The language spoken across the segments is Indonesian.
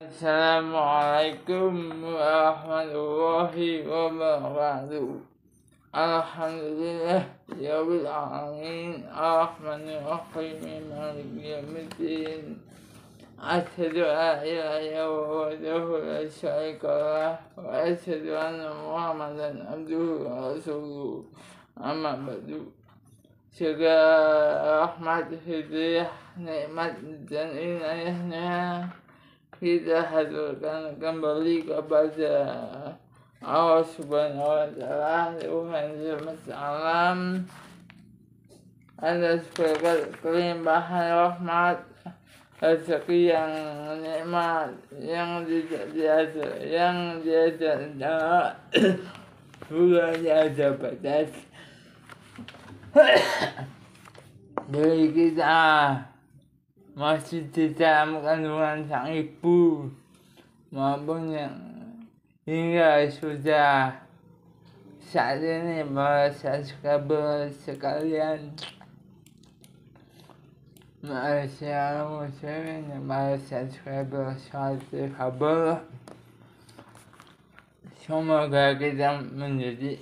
Assalamualaikum warahmatullahi wabarakatuh. Alhamdulillah Rabbil alamin arrahmanir rahim maliki yaumiddin. Asyhadu an la ilaha illallah wahdahu la syarika lah wa asyhadu anna Muhammadan abduhu wa rasuluh. Amma ba'du. Segala rahmat, hidayah, nikmat dan inayahnya kita haturkan kembali kepada Allah Subhanahu wa Ta'ala, Tuhan semesta alam, atas berkat kelimpahan rahmat, rezeki yang nikmat, yang tidak biasa, yang tidak bukan ada batas dari kita masih di dalam kandungan sang ibu maupun yang hingga sudah saat ini para subscriber sekalian, masyarakat muslimin dan para subscriber kabar, semoga kita menjadi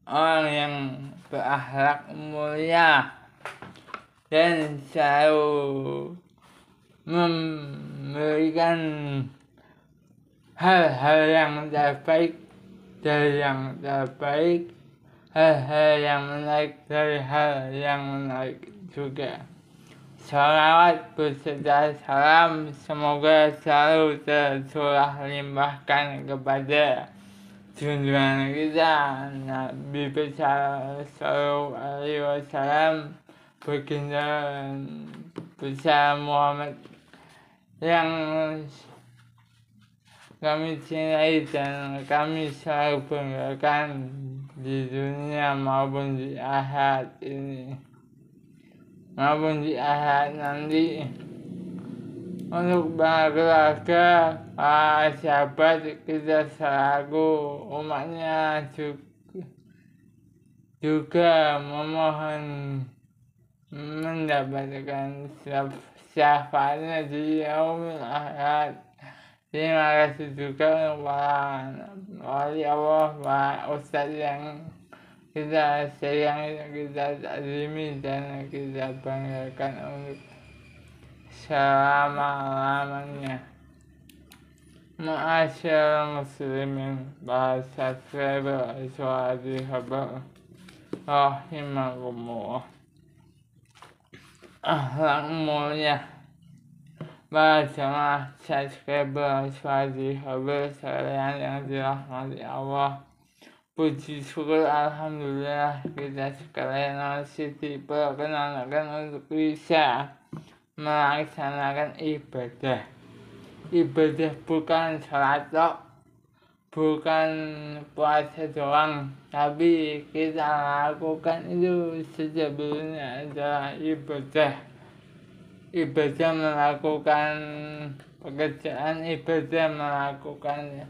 orang yang berakhlak mulia dan selalu memberikan hal-hal yang terbaik dari yang terbaik, hal-hal yang menarik dari hal yang menarik juga. Salawat beserta salam semoga selalu tercurah limpahkan kepada junjungan kita Nabi besar Sallallahu Alaihi Wasallam, baginda besar Muhammad yang kami cintai dan kami selalu banggakan di dunia maupun di akhirat ini maupun di akhirat nanti. Untuk keluarga, para sahabat kita selaku umatnya juga memohon mendapatkan syafaatnya di yaumil akhirat. Terima kasih juga untuk para wali Allah, para ustadz yang kita sayangi, kita takzimi dan kita banggakan untuk selama-lamanya. Ma'asyarul muslimin, para subscriber suara kabar rahimakumullah. Akhlak mulia para jemaah subscriber suara kabar sekalian yang dirahmati Allah. Puji syukur alhamdulillah kita sekalian masih diperkenankan untuk bisa melaksanakan ibadah bukan sholat tok, bukan puasa doang, tapi kita lakukan itu sebelumnya adalah ibadah melakukan pekerjaan, ibadah melakukan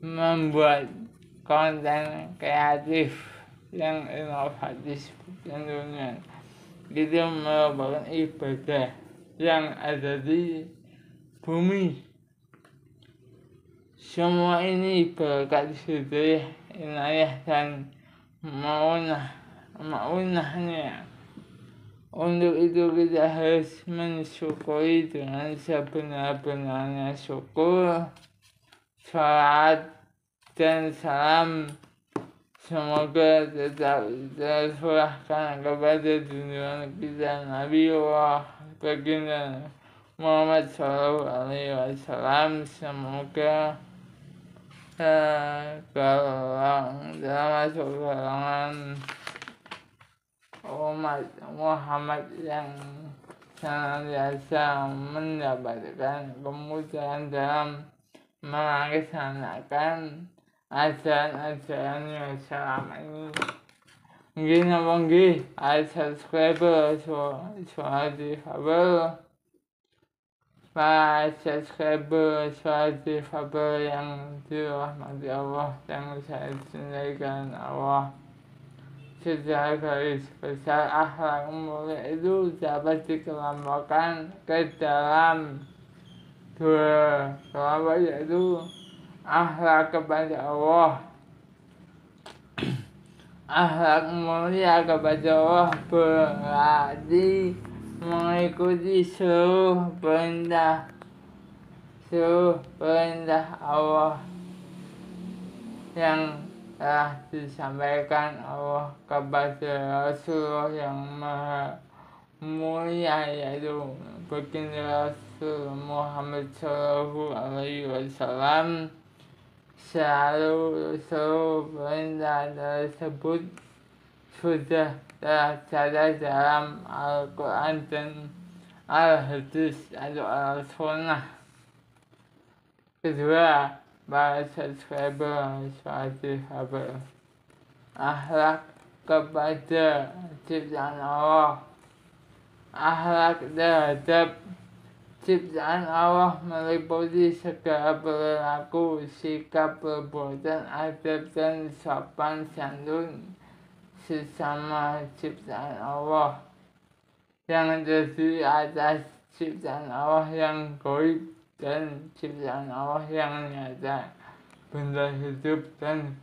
membuat konten kreatif yang inovatif tentunya. Itu merupakan ibadah yang ada di bumi. Semua ini berkat hidayah, inayah dan maunahnya. Untuk itu kita harus mensyukuri dengan sebenar-benarnya syukur. Salat dan salam semoga tetap tercurahkan kepada junjungan kita Nabi Allah baginda Muhammad Sallallahu Alaihi Wasallam. Semoga termasuk golongan umat Muhammad yang senantiasa mendapatkan kemudahan dalam melaksanakan ajaran-ajarannya selama ini. Mungkin subscriber suara kabar, para subscriber suara kabar yang dirahmati Allah yang saya cintai Allah. Secara garis besar akhlak mulia itu dapat dikelompokkan ke dalam Kedua yaitu akhlak kepada Allah. Akhlak mulia kepada Allah berarti mengikuti seluruh perintah Allah yang telah disampaikan Allah kepada Rasulullah yang maha mulia, yaitu baginda Rasul Muhammad Shallallahu Alaihi Wasallam. Seluruh perintah tersebut sudah tercatat dalam Al-Quran dan Al-Hadis atau Al-Sunnah. Kedua, para subscriber akhlak kepada ciptaan Allah. Akhlak terhadap ciptaan Allah meliputi segala perilaku, sikap, perbuatan, adab, dan sopan santun sesama ciptaan Allah yang terdiri atas ciptaan Allah yang gaib dan ciptaan Allah yang nyata, benda hidup dan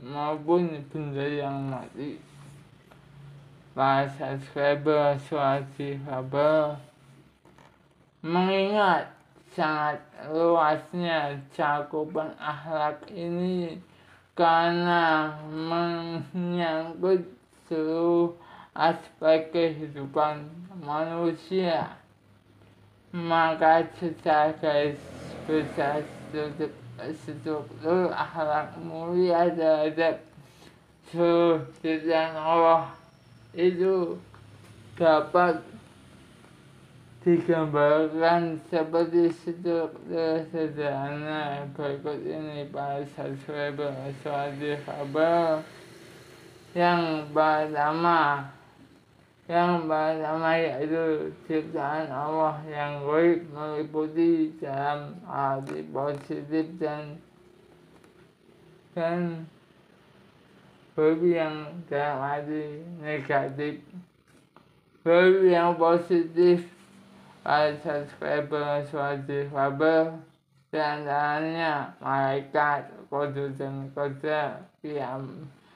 maupun benda yang mati. Para subscriber mengingat sangat luasnya cakupan akhlak ini karena menyangkut seluruh aspek kehidupan manusia, maka secara garis besar struktur akhlak mulia terhadap seluruh ciptaan Allah itu dapat digambarkan seperti struktur sederhana berikut ini. Para subscriber yang pertama yaitu ciptaan Allah yang gaib meliputi dalam arti positif dan gaib yang dalam arti negatif. Gaib yang positif, para subscriber diantaranya malaikat, kode dan kode,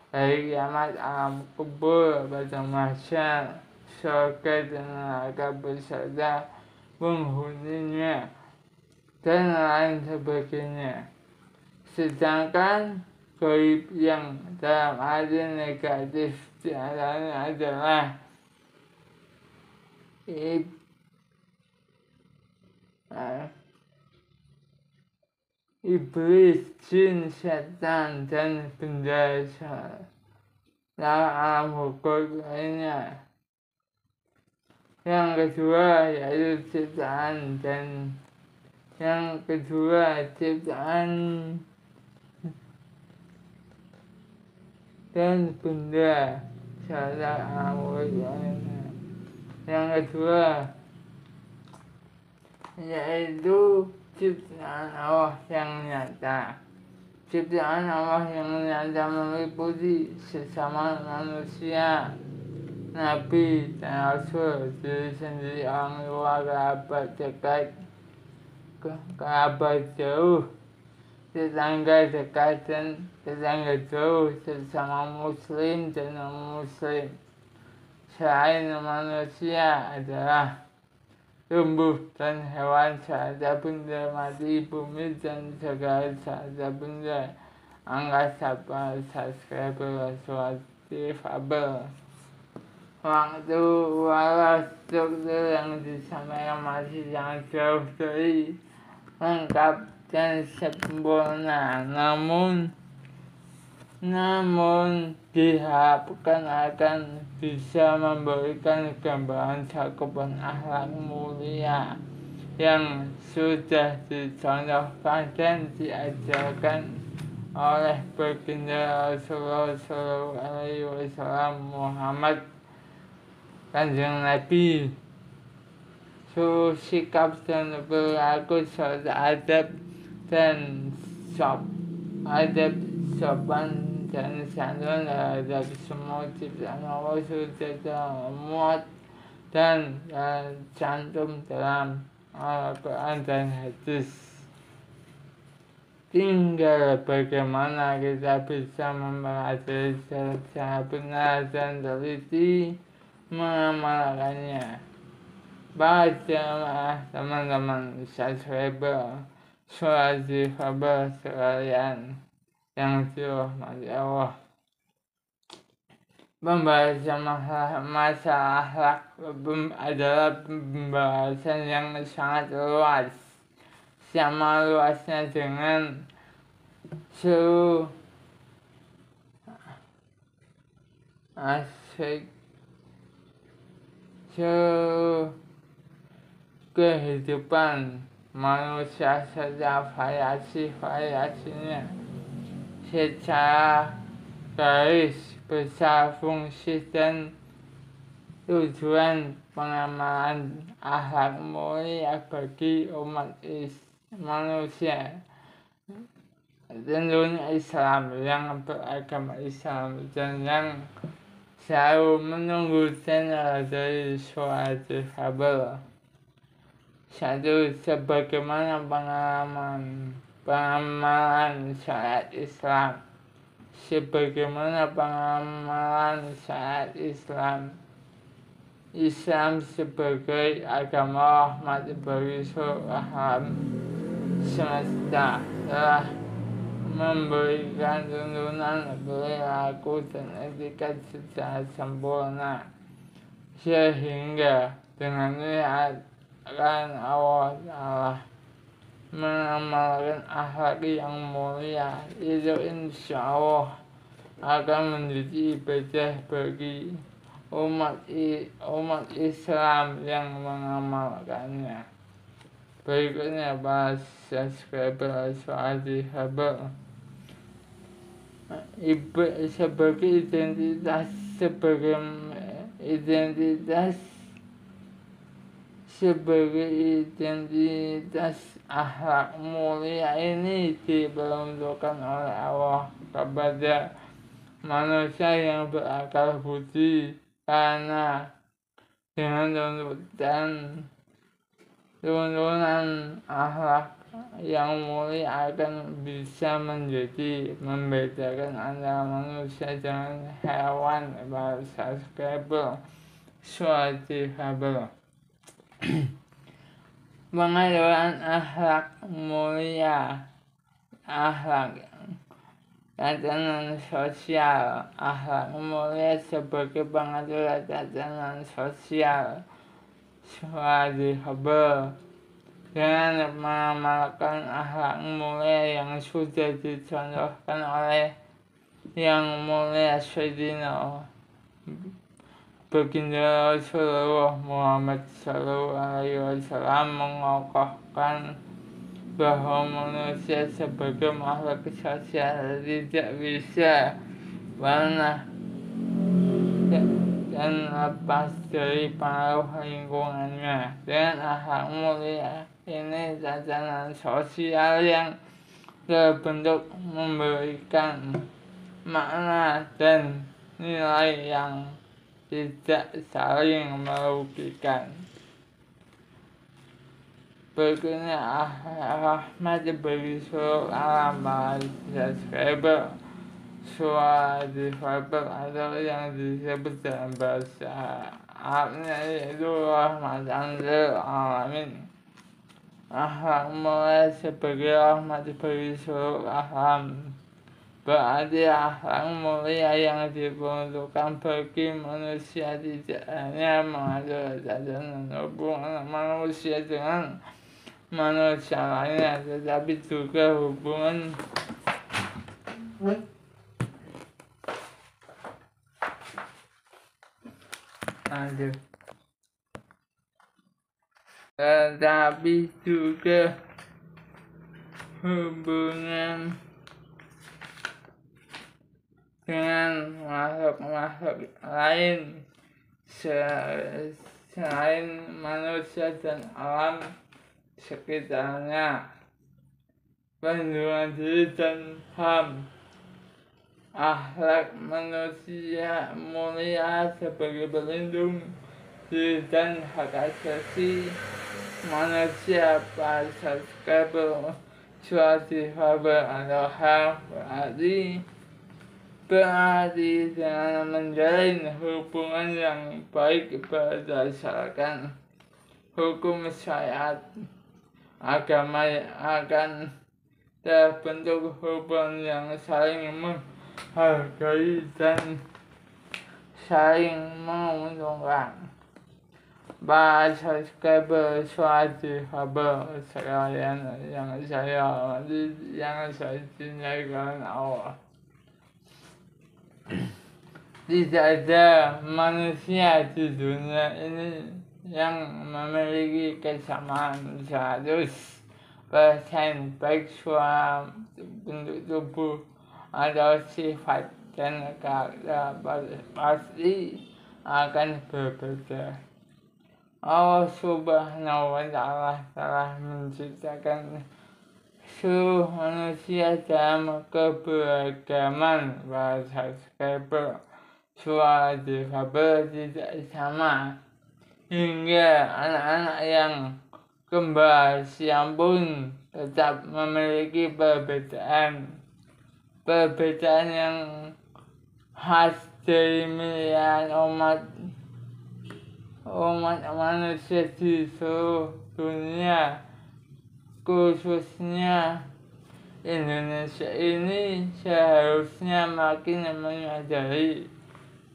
hari kiamat, alam kubur, padang mahsyar, surga dan neraka beserta penghuninya, dan lain sebagainya. Sedangkan gaib yang dalam arti negatif diantaranya adalah iblis, jin, setan, dan benda dalam alam hukum lainnya. Yang kedua yaitu ciptaan dan benda serta alam lainnya. Yang kedua yaitu ciptaan Allah yang nyata. Ciptaan Allah yang nyata meliputi sesama manusia, nabi dan rasul, diri sendiri, orang luar, kerabat dekat, kerabat jauh, tetangga dekat dan tetangga jauh, sesama muslim dan non-muslim. Selain manusia adalah tumbuh dan hewan, serta benda mati, bumi, dan segala serta benda angkasa. Para subscriber waktu walau struktur yang disampaikan masih sangat jauh dari lengkap dan sempurna, namun diharapkan akan bisa memberikan gambaran cakupan akhlak mulia yang sudah dicontohkan dan diajarkan oleh baginda Rasulullah Shallallahu Alaihi Wasallam Muhammad Kanjeng Nabi. Suruh sikap dan perilaku serta adab sopan dan santun terhadap semua ciptaan Allah sudah termuat dan tercantum dalam Al-Quran dan hadis. Tinggal bagaimana kita bisa mempelajari secara benar dan teliti mengamalkannya. Baca teman-teman subscriber surat kabar sekalian yang dirahmati Allah. Pembahasan masalah akhlak adalah pembahasan yang sangat luas. Sama luasnya dengan seluruh aspek kehidupan manusia serta variasi-variasinya secara garis besar fungsi dan tujuan pengamalan akhlak mulia bagi umat manusia. Tentunya Islam yang beragama Islam dan yang selalu menunggu channel dari surat kabar. Satu, sebagaimana pengamalan syariat Islam. Sebagaimana pengamalan syariat Islam. Islam sebagai agama rahmat bagi seluruh alam semesta telah memberikan tuntunan perilaku dan etika secara sempurna, sehingga dengan niatan Allah Ta'ala mengamalkan akhlak yang mulia itu insya Allah akan menjadi ibadah bagi umat Islam yang mengamalkannya. Berikutnya para subscriber surat kabar. Sebagai identitas akhlak mulia ini diperuntukkan oleh Allah kepada manusia yang berakal budi, karena dengan tuntunan akhlak yang mulia akan bisa membedakan antara manusia dengan hewan. Para subscriber surat kabar. Pengaturan akhlak mulia, akhlak tatanan sosial. Akhlak mulia sebagai pengaturan tatanan sosial. Surat kabar. Dengan mengamalkan akhlak mulia yang sudah dicontohkan oleh Yang Mulia Sayyidina Baginda Rasulullah Muhammad SAW mengokohkan bahwa manusia sebagai makhluk sosial tidak bisa pernah dan lepas dari pengaruh lingkungannya. Dengan akhlak mulia ini, tatanan sosial yang terbentuk memberikan makna dan nilai yang tidak saling merugikan. Berikutnya rahmat bagi seluruh alam. Para subscriber surat kabar atau yang disebut dalam bahasa Arabnya yaitu rahmatan lil alamin. Akhlak mulia sebagai rahmat bagi seluruh alam, berarti akhlak mulia yang diperuntukkan bagi manusia tidak hanya mengatur tatanan hubungan manusia dengan manusia lainnya, tetapi juga hubungan tetapi juga hubungan dengan makhluk-makhluk lain selain manusia dan alam sekitarnya. Perlindungan diri dan HAM. Akhlak manusia mulia sebagai pelindung diri dan hak asasi manusia para subscriber suatu Faber adalah berarti dengan menjalin hubungan yang baik berdasarkan hukum syariat. Agama akan terbentuk hubungan yang saling menghargai dan saling menguntungkan. Bahasa subscriber suatu Faber sekalian yang saya cintai karena Allah. Tidak ada manusia di dunia ini yang memiliki kesamaan 100% baik suara, bentuk tubuh, atau sifat dan karakter pasti akan berbeda. Allah Subhanahu wa Ta'ala telah menciptakan seluruh manusia dalam keberagaman. Bahasa subscriber suara difabel tidak sama, hingga anak-anak yang kembar siam pun tetap memiliki perbedaan yang khas dari miliaran umat manusia di seluruh dunia, khususnya Indonesia ini seharusnya makin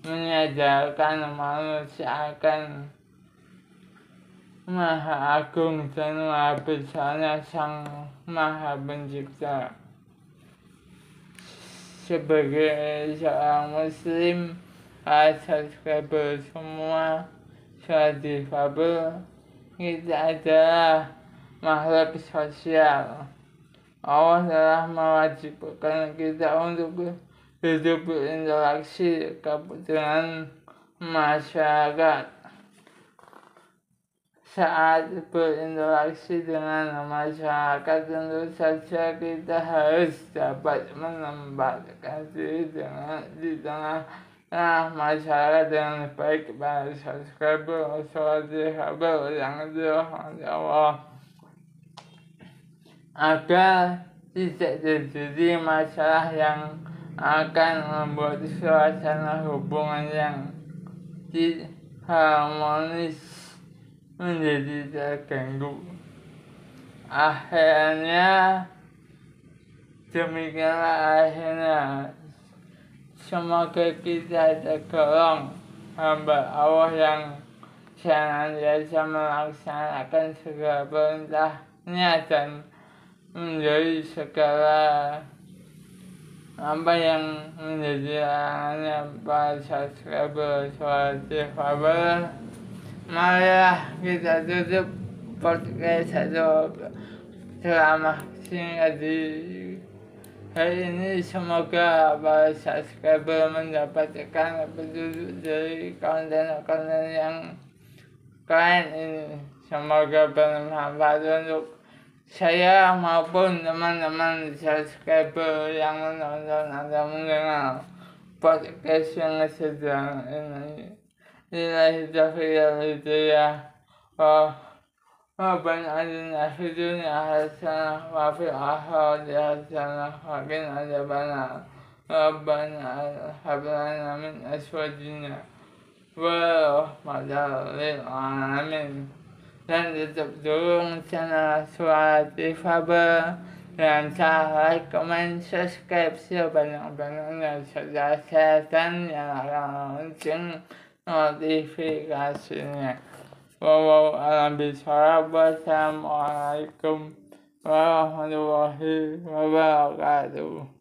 menyadarkan manusia akan Maha Agung dan Maha Besarnya Sang Maha Pencipta. Sebagai seorang Muslim, subscriber semua suatu Faber, kita adalah makhluk sosial. Allah telah mewajibkan kita untuk hidup berinteraksi dengan masyarakat. Saat berinteraksi dengan masyarakat, tentu saja kita harus dapat menempatkan diri di tengah masyarakat dengan baik. Para subscriber suatu Faber yang dirahmati Allah, agar tidak terjadi masalah yang akan membuat suasana hubungan yang harmonis menjadi terganggu. Demikianlah semoga kita tergolong hamba Allah yang senantiasa melaksanakan segala perintahnya dan menjauhi segala apa yang menjadi larangannya. Para subscriber suatu Faber, marilah kita tutup podcast satu ceramah singkat di hari ini. Semoga para subscriber mendapatkan petunjuk dari konten-konten yang keren ini. Semoga bermanfaat untuk saya maupun teman-teman subscriber yang menonton atau mendengar podcast yang sedang ini. Lillahi taufiq hidayah wa Rabbana atina fid dunya hasanah wa fil akhirati hasanah wa qina adzabannar. Rabbana hab lana min azwajina wa rahmatan lil alamin. Dan tetap dukung channel suatu Faber dan like, comment, subscribe sebanyak-banyaknya serta share dan nyalakan lonceng notifikasinya. Wassalamualaikum warahmatullahi wabarakatuh.